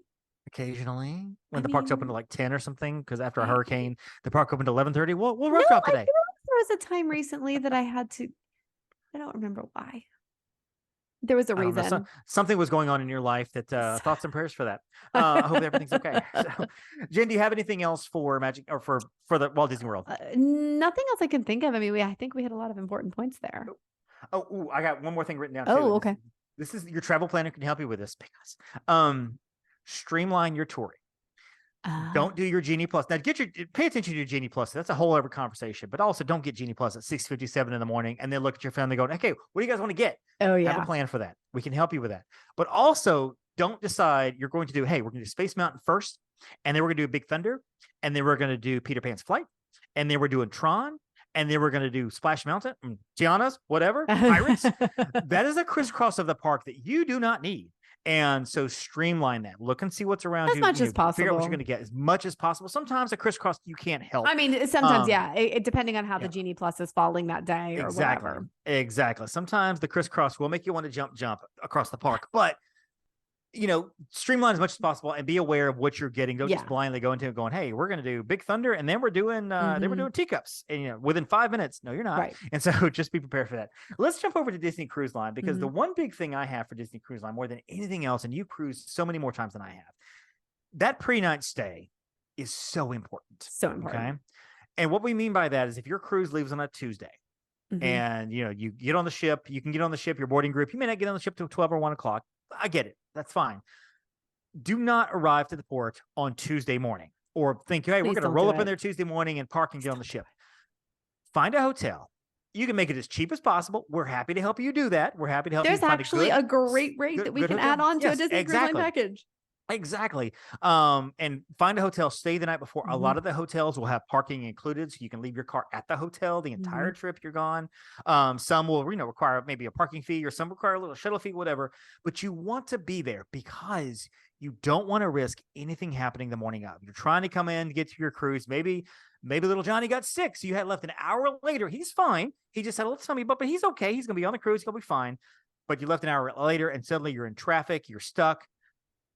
when the park's open to like 10 or something, because after a hurricane, the park opened to 11:30. We'll rope drop today. There was a time recently that I had to. I don't remember why. There was a reason. Something was going on in your life that thoughts and prayers for that. I hope everything's okay. So, Jen, do you have anything else for Magic or for the Walt Disney World? Nothing else I can think of. I mean, I think we had a lot of important points there. I got one more thing written down too. Oh, okay. This is your travel planner can help you with this, because streamline your touring. Don't do your Genie Plus. Now pay attention to your Genie Plus. That's a whole other conversation, but also don't get Genie Plus at 6:57 in the morning and then look at your family going, okay, what do you guys want to get? Oh yeah. Have a plan for that. We can help you with that. But also don't decide you're going to do, hey, we're going to do Space Mountain first, and then we're going to do Big Thunder, and then we're going to do Peter Pan's Flight, and then we're doing Tron, and then we're going to do Splash Mountain, Tiana's, whatever, Pirates. That is a crisscross of the park that you do not need. And so streamline that. Look and see what's around you. As much as possible. Figure out what you're going to get as much as possible. Sometimes a crisscross you can't help. I mean, sometimes, it depending on how the Genie Plus is falling that day or whatever. Exactly. Sometimes the crisscross will make you want to jump across the park. But, streamline as much as possible and be aware of what you're getting. Don't just blindly go into it going, hey, we're going to do Big Thunder and then we're doing teacups. And within 5 minutes, no, you're not. Right. And so just be prepared for that. Let's jump over to Disney Cruise Line, because the one big thing I have for Disney Cruise Line more than anything else, and you cruise so many more times than I have, that pre-night stay is so important. So important. Okay. And what we mean by that is if your cruise leaves on a Tuesday and you get on the ship, you can get on the ship, your boarding group, you may not get on the ship till 12 or 1 o'clock. I get it. That's fine. Do not arrive to the port on Tuesday morning or think, hey, we're going to roll up in there Tuesday morning and park and get on the ship. Find a hotel. You can make it as cheap as possible. We're happy to help you do that. We're happy to help you find a great rate that we can add on to a Disney Cruise Line package. Exactly. And find a hotel, stay the night before. A lot of the hotels will have parking included, so you can leave your car at the hotel the entire trip you're gone. Some will, require maybe a parking fee, or some require a little shuttle fee, whatever. But you want to be there because you don't want to risk anything happening the morning of. You're trying to come in to get to your cruise. Maybe little Johnny got sick, so you had left an hour later. He's fine. He just had a little tummy, but he's okay. He's going to be on the cruise. He's going to be fine. But you left an hour later, and suddenly you're in traffic. You're stuck.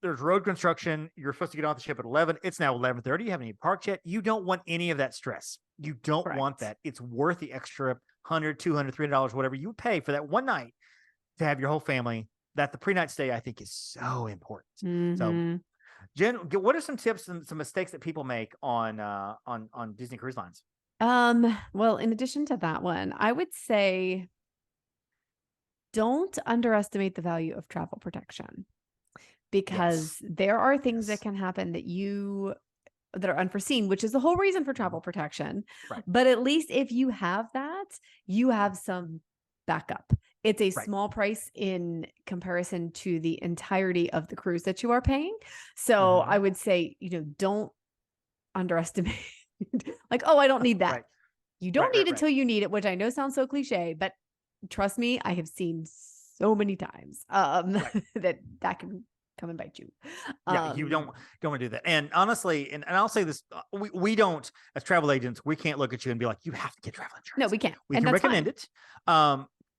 There's road construction. You're supposed to get off the ship at 11. It's now 11:30. You haven't even parked yet. You don't want any of that stress. You don't want that. It's worth the extra $100, $200, $300, whatever you pay for that one night to have your whole family. That the pre-night stay, I think, is so important. So, Jen, what are some tips and some mistakes that people make on Disney Cruise Lines? Well, in addition to that one, I would say don't underestimate the value of travel protection. Because there are things that can happen that are unforeseen, which is the whole reason for travel protection. Right. But at least if you have that, you have some backup. It's a small price in comparison to the entirety of the cruise that you are paying. So I would say, don't underestimate like, oh, I don't need that. Right. You don't need it till you need it, which I know sounds so cliche, but trust me, I have seen so many times that can come and bite you. You don't want to do that. And honestly, and I'll say this, we don't, as travel agents, we can't look at you and be like, you have to get travel insurance. No, we can't. We can recommend it.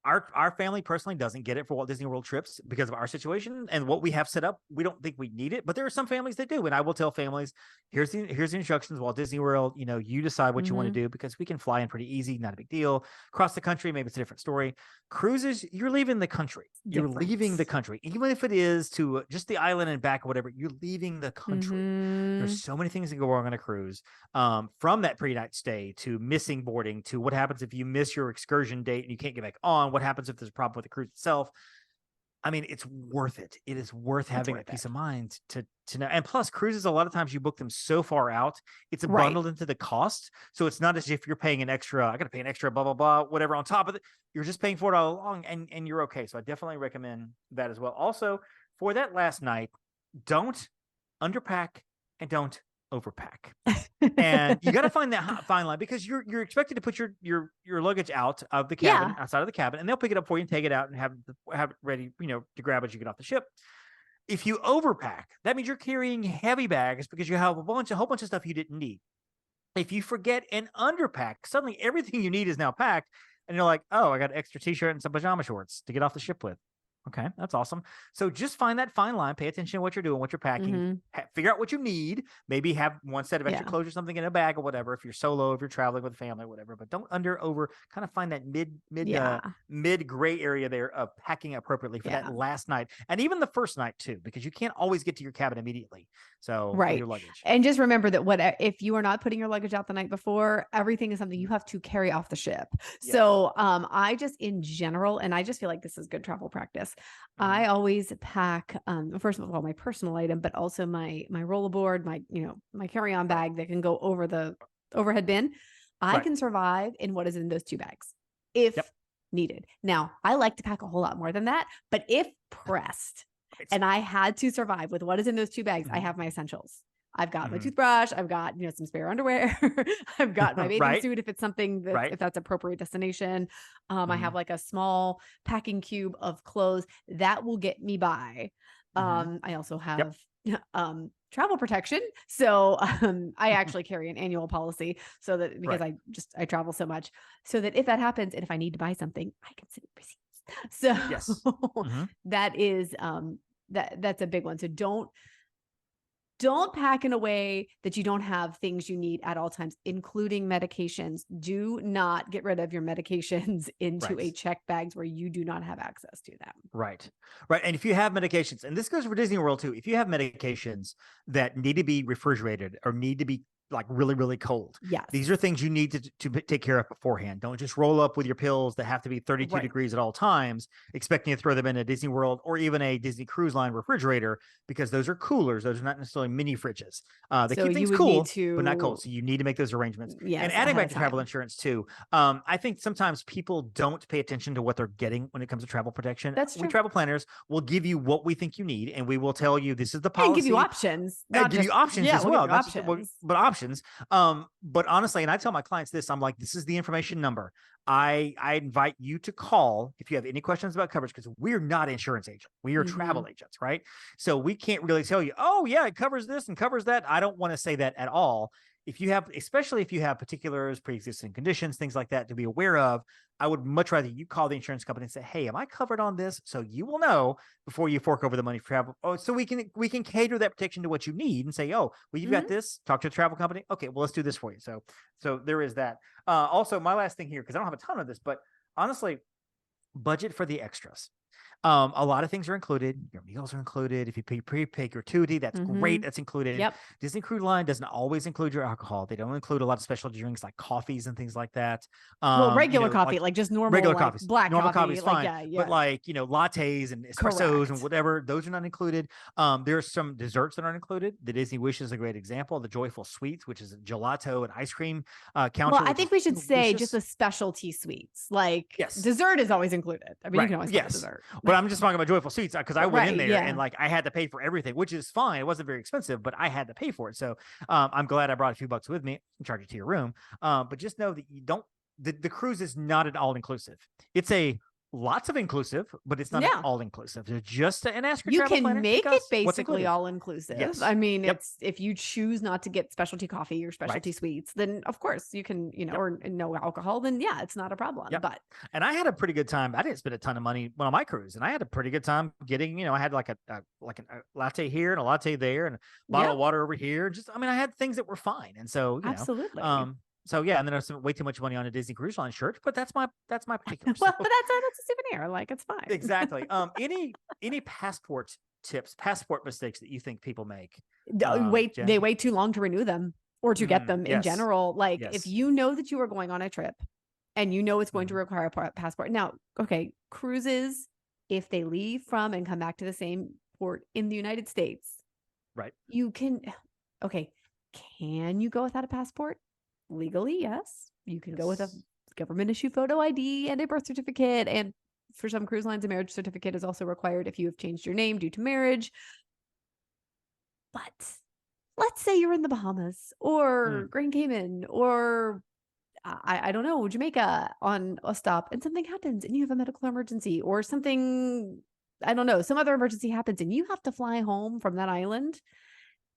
our family personally doesn't get it for Walt Disney World trips because of our situation and what we have set up. We don't think we need it, but there are some families that do. And I will tell families, here's the instructions. Walt Disney World, you decide what you want to do, because we can fly in pretty easy, not a big deal. Across the country, maybe it's a different story. Cruises, you're leaving the country. You're leaving the country, even if it is to just the island and back or whatever. You're leaving the country. There's so many things that go wrong on a cruise, from that pre-night stay to missing boarding to what happens if you miss your excursion date and you can't get back on. What happens if there's a problem with the cruise itself? I mean, it's worth it. It is worth having that peace of mind to know. And plus, cruises, a lot of times you book them so far out, it's bundled into the cost. So it's not as if you're paying an extra, I got to pay an extra, blah, blah, blah, whatever on top of it. You're just paying for it all along, and you're okay. So I definitely recommend that as well. Also, for that last night, don't underpack and don't overpack. And you got to find that fine line, because you're expected to put your luggage out of the cabin, outside of the cabin, and they'll pick it up for you and take it out and have it ready, to grab as you get off the ship. If you overpack, that means you're carrying heavy bags because you have a whole bunch of stuff you didn't need. If you forget and underpack, suddenly everything you need is now packed, and you're like, oh, I got an extra t-shirt and some pajama shorts to get off the ship with. Okay, that's awesome. So just find that fine line. Pay attention to what you're doing, what you're packing. Figure out what you need. Maybe have one set of extra clothes or something in a bag or whatever. If you're solo, if you're traveling with family, whatever. But don't over. Kind of find that mid gray area there of packing appropriately for that last night, and even the first night too, because you can't always get to your cabin immediately. So your luggage. And just remember that if you are not putting your luggage out the night before, everything is something you have to carry off the ship. Yes. So I just in general, and I just feel like this is good travel practice. I always pack, first of all, my personal item, but also my rollerboard, my carry-on bag that can go over the overhead bin. I can survive in what is in those 2 bags if needed. Now, I like to pack a whole lot more than that, but if pressed and I had to survive with what is in those 2 bags, I have my essentials. I've got my toothbrush. I've got, some spare underwear. I've got my bathing suit if it's something that, if that's appropriate destination. I have like a small packing cube of clothes that will get me by. I also have travel protection. So I actually carry an annual policy so that because I travel so much, so that if that happens and if I need to buy something, I can send receipts. So that is that's a big one. So don't pack in a way that you don't have things you need at all times, including medications. Do not get rid of your medications into a checked bags where you do not have access to them. Right. And if you have medications, and this goes for Disney World too, if you have medications that need to be refrigerated or need to be like really, really cold. Yes. These are things you need to take care of beforehand. Don't just roll up with your pills that have to be 32 degrees at all times, expecting to throw them in a Disney World or even a Disney Cruise Line refrigerator, because those are coolers. Those are not necessarily mini fridges. They keep things cool, but not cold. So you need to make those arrangements. Yes, and adding back to travel insurance too. I think sometimes people don't pay attention to what they're getting when it comes to travel protection. That's true. We travel planners will give you what we think you need, and we will tell you this is the policy. And give you options. Give you options as well. But options. But honestly, and I tell my clients this, I'm like, this is the information number. I invite you to call if you have any questions about coverage, because we're not insurance agents. We are travel agents, right? So we can't really tell you, oh yeah, it covers this and covers that. I don't want to say that at all. Especially if you have particulars, pre-existing conditions, things like that to be aware of, I would much rather you call the insurance company and say, hey, am I covered on this? So you will know before you fork over the money for travel. Oh, so we can cater that protection to what you need and say, oh, well, you've got this, talk to the travel company. Okay, well, let's do this for you. So there is that. Also, my last thing here, because I don't have a ton of this, but honestly, budget for the extras. A lot of things are included. Your meals are included. If you pay prepaid gratuity, that's great. That's included. Yep. Disney Cruise Line doesn't always include your alcohol. They don't include a lot of specialty drinks like coffees and things like that. Regular coffee, like just normal regular like coffees. Black normal coffee is fine. But lattes and espressos and whatever, those are not included. There are some desserts that aren't included. The Disney Wish is a great example. The Joyful Sweets, which is a gelato and ice cream counter. Well, I think we should say just the specialty sweets. Like dessert is always included. I mean, you can always have dessert. But I'm just talking about Joyful Sweets because I went in there and I had to pay for everything, which is fine. It wasn't very expensive, but I had to pay for it. So I'm glad I brought a few bucks with me and charge it to your room. But just know that you don't. The cruise is not an all inclusive. It's a lots of inclusive, but it's not Yeah. all inclusive. It's just and ask your You travel can planner, make it what's basically included. all inclusive. Yes. I mean, Yep. it's if you choose not to get specialty coffee or specialty sweets, then of course you can, or no alcohol, then yeah, it's not a problem. Yep. But and I had a pretty good time. I didn't spend a ton of money on my cruise, and I had a pretty good time getting, I had like a latte here and a latte there and a bottle of water over here. Just, I had things that were fine. And so, absolutely. So yeah, and then I spent way too much money on a Disney Cruise Line shirt, but that's my particular. Well, that's a souvenir. Like, it's fine. Exactly. Any passport tips, passport mistakes that you think people make? They wait too long to renew them or to get them in general. Like, if you know that you are going on a trip and you know it's going to require a passport. Now, okay, cruises, if they leave from and come back to the same port in the United States, right? You can. Okay, can you go without a passport? Legally, yes. You can go with a government issue photo ID and a birth certificate. And for some cruise lines, a marriage certificate is also required if you have changed your name due to marriage. But let's say you're in the Bahamas or Grand Cayman or I don't know, Jamaica on a stop and something happens and you have a medical emergency or something, I don't know, some other emergency happens and you have to fly home from that island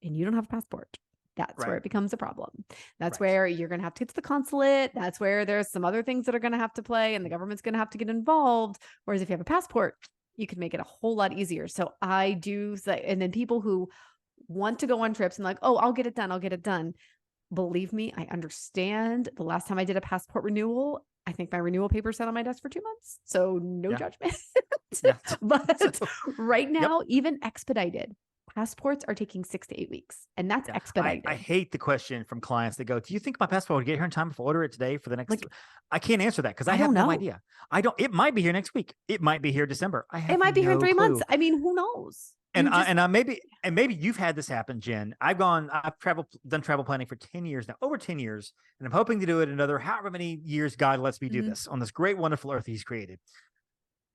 and you don't have a passport. That's where it becomes a problem. That's where you're going to have to get to the consulate. That's where there's some other things that are going to have to play and the government's going to have to get involved. Whereas if you have a passport, you can make it a whole lot easier. So I do say, and then people who want to go on trips and like, oh, I'll get it done. Believe me, I understand. The last time I did a passport renewal, I think my renewal paper sat on my desk for 2 months. So no judgment. But right now, even expedited, passports are taking 6 to 8 weeks, and that's expedited. I hate the question from clients that go, do you think my passport will get here in time if I order it today for the next? I can't answer that because I have no idea. It might be here next week. It might be here December. It might be here in 3 months. I mean, who knows? Maybe you've had this happen, Jen. I've done travel planning for 10 years now, over 10 years, and I'm hoping to do it another however many years God lets me do this on this great, wonderful earth He's created.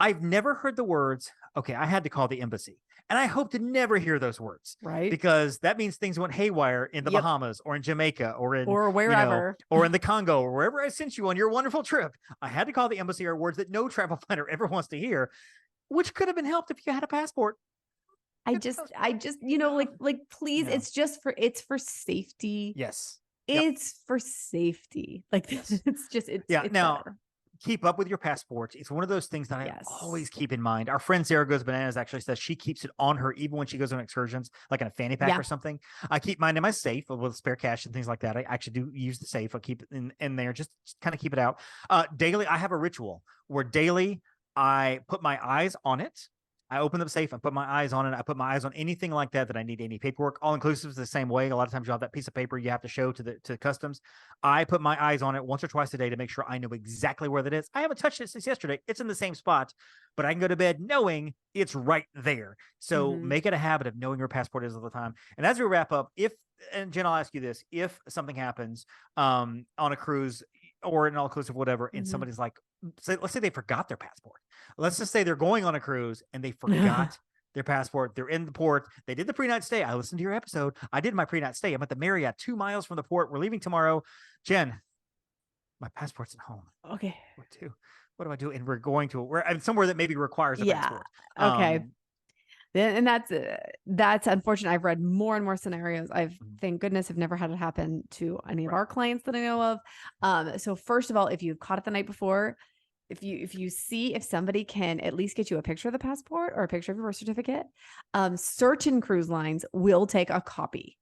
I've never heard the words, okay, I had to call the embassy. And I hope to never hear those words. Right. Because that means things went haywire in the Bahamas or in Jamaica or wherever. Or in the Congo or wherever I sent you on your wonderful trip. I had to call the embassy are words that no travel planner ever wants to hear, which could have been helped if you had a passport. I just, please, it's for safety. Yes. It's for safety. Like, it's now, better. Keep up with your passport. It's one of those things that I always keep in mind. Our friend Sarah Goes Bananas actually says she keeps it on her even when she goes on excursions, like in a fanny pack or something. I keep mine in my safe with spare cash and things like that. I actually do use the safe. I keep it in there, just kind of keep it out. Daily, I have a ritual where daily I put my eyes on it. I open the safe, I put my eyes on it. I put my eyes on anything like that I need any paperwork. All inclusive is the same way. A lot of times you have that piece of paper you have to show to customs. I put my eyes on it once or twice a day to make sure I know exactly where that is. I haven't touched it since yesterday. It's in the same spot, but I can go to bed knowing it's right there. So make it a habit of knowing your passport is all the time. And as we wrap up, and Jen, I'll ask you this, if something happens on a cruise or an all-inclusive, whatever, and somebody's like, let's say they forgot their passport. Let's just say they're going on a cruise and they forgot their passport. They're in the port. They did the pre-night stay. I listened to your episode. I did my pre-night stay. I'm at the Marriott 2 miles from the port. We're leaving tomorrow. Jen, my passport's at home. Okay. What do I do? And we're going to somewhere that maybe requires a passport. Okay. And that's unfortunate. I've read more and more scenarios. Thank goodness, have never had it happen to any of our clients that I know of. So first of all, if you've caught it the night before, if you see if somebody can at least get you a picture of the passport or a picture of your birth certificate, certain cruise lines will take a copy.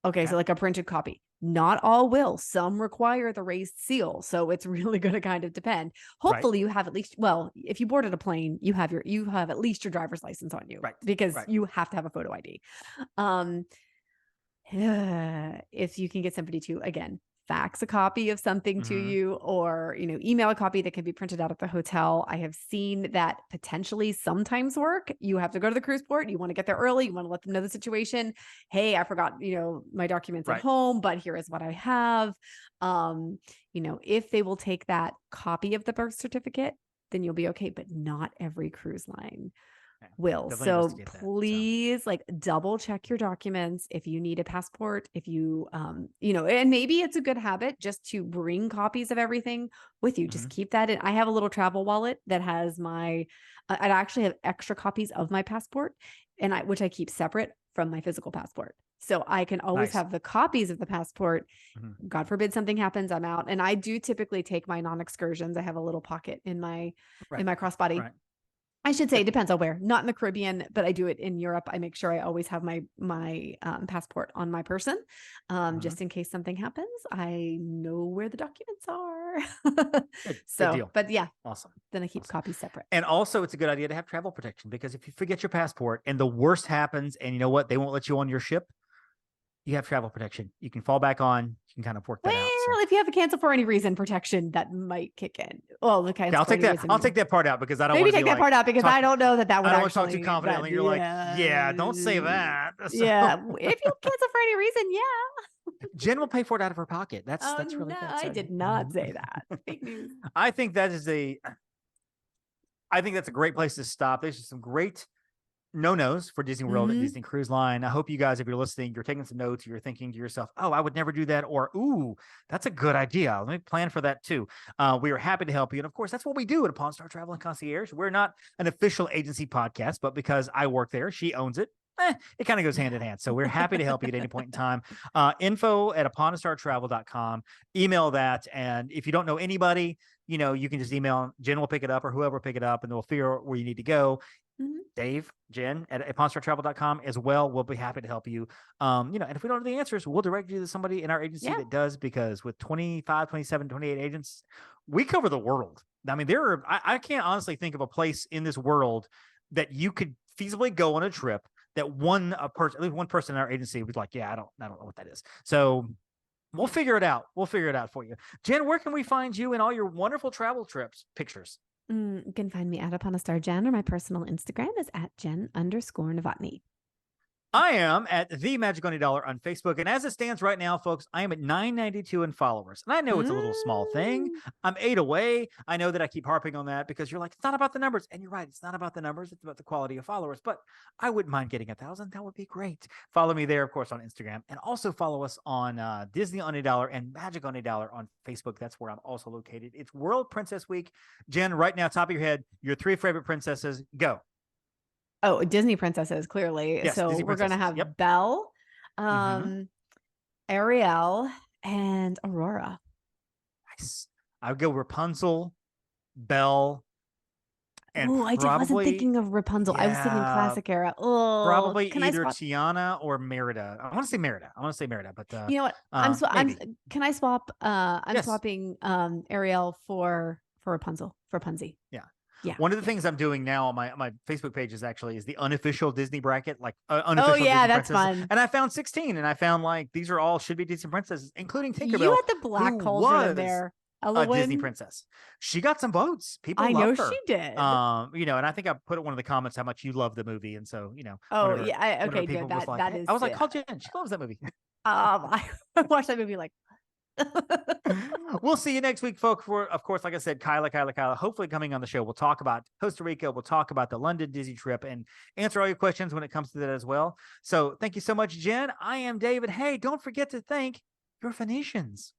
Okay, so like a printed copy. Not all will. Some require the raised seal. So it's really going to kind of depend. Hopefully you have at least, if you boarded a plane, you have at least your driver's license on you, because you have to have a photo ID. If you can get somebody to, again, fax a copy of something to you, or, email a copy that can be printed out at the hotel. I have seen that potentially sometimes work. You have to go to the cruise port. You want to get there early. You want to let them know the situation. Hey, I forgot, my documents at home, but here is what I have. If they will take that copy of the birth certificate, then you'll be okay. But not every cruise line will. Definitely So investigate that, please like double check your documents. If you need a passport, if you, and maybe it's a good habit just to bring copies of everything with you. Just keep that in. I have a little travel wallet that has I actually have extra copies of my passport which I keep separate from my physical passport. So I can always have the copies of the passport. God forbid something happens, I'm out. And I do typically take my non-excursions. I have a little pocket in my crossbody. Right. I should say it depends on where. Not in the Caribbean, but I do it in Europe. I make sure I always have my passport on my person, just in case something happens. I know where the documents are. Good deal. But yeah, awesome. Then I keep copies separate. And also, it's a good idea to have travel protection, because if you forget your passport and the worst happens, and you know what, they won't let you on your ship, you have travel protection. You can fall back on. You can kind of work that out. Well, if you have to cancel for any reason, protection that might kick in. Well, okay. I'll take that. I'll take that part out, because I don't maybe want to take that part out, because I don't know that would. I don't want to talk too confidently. You're like, yeah, don't say that. So. Yeah, if you cancel for any reason, yeah. Jen will pay for it out of her pocket. That's really no, good. I did not say that. Fake news. I think that's a great place to stop. There's just some great no-nos for Disney World and Disney Cruise Line. I hope you guys, if you're listening, you're taking some notes, you're thinking to yourself, oh, I would never do that, or ooh, that's a good idea. Let me plan for that too. We are happy to help you. And of course, that's what we do at Pawn Star Travel and Concierge. We're not an official agency podcast, but because I work there, she owns it. It kind of goes hand in hand. So we're happy to help you at any point in time. info@apawnstartravel.com. Email that. And if you don't know anybody, you can just email. Jen will pick it up, or whoever pick it up, and they'll figure out where you need to go. Dave, Jen at pawnstartravel.com as well. We'll be happy to help you. And if we don't have the answers, we'll direct you to somebody in our agency that does, because with 25, 27, 28 agents, we cover the world. I mean, I can't honestly think of a place in this world that you could feasibly go on a trip that at least one person in our agency was like, yeah, I don't know what that is. So we'll figure it out. We'll figure it out for you. Jen, where can we find you in all your wonderful travel trips pictures? You can find me at Upon a Star Jen, or my personal Instagram is at Jen_Novotny. I am at the Magic $20 on Facebook. And as it stands right now, folks, I am at 992 in followers. And I know it's a little small thing. I'm 8 away. I know that I keep harping on that, because you're like, it's not about the numbers. And you're right. It's not about the numbers. It's about the quality of followers. But I wouldn't mind getting 1,000. That would be great. Follow me there, of course, on Instagram. And also follow us on Disney on $1 and Magic on $1 on Facebook. That's where I'm also located. It's World Princess Week. Jen, right now, top of your head, your 3 favorite princesses. Go. Oh, Disney princesses, clearly. Yes, so Disney we're going to have Belle, Ariel, and Aurora. Nice. I would go Rapunzel, Belle, and I wasn't thinking of Rapunzel. I was thinking classic era. Oh, probably either Tiana or Merida. I want to say Merida. But you know what? Can I swap? I'm swapping Ariel for Rapunzel, for Punzi. Yeah. Yeah. One of the things I'm doing now on my Facebook page is the unofficial Disney bracket, like unofficial. Oh yeah, Disney that's princesses. fun. And I found 16, and I found these are all should be Disney princesses, including Tinkerbell. You had the black cauldron there. A Disney princess. She got some votes. People I loved know her. she did. And I think I put in one of the comments how much you love the movie, and so Oh whenever, yeah, okay, people good. was That is. I was like, call Jen. She loves that movie. I watched that movie like. We'll see you next week, folks. For, of course, like I said, Kyla, hopefully coming on the show. We'll talk about Costa Rica. We'll talk about the London Disney trip and answer all your questions when it comes to that as well. So thank you so much, Jen. I am David. Hey, don't forget to thank your Phoenicians.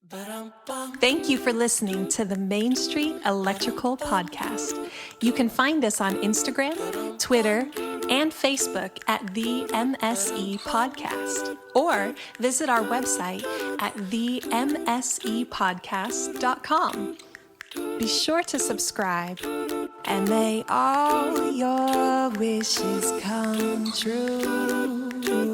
Thank you for listening to the Main Street Electrical Podcast. You can find us on Instagram, Twitter, and Facebook at the MSE Podcast, or visit our website at themsepodcast.com. Be sure to subscribe, and may all your wishes come true.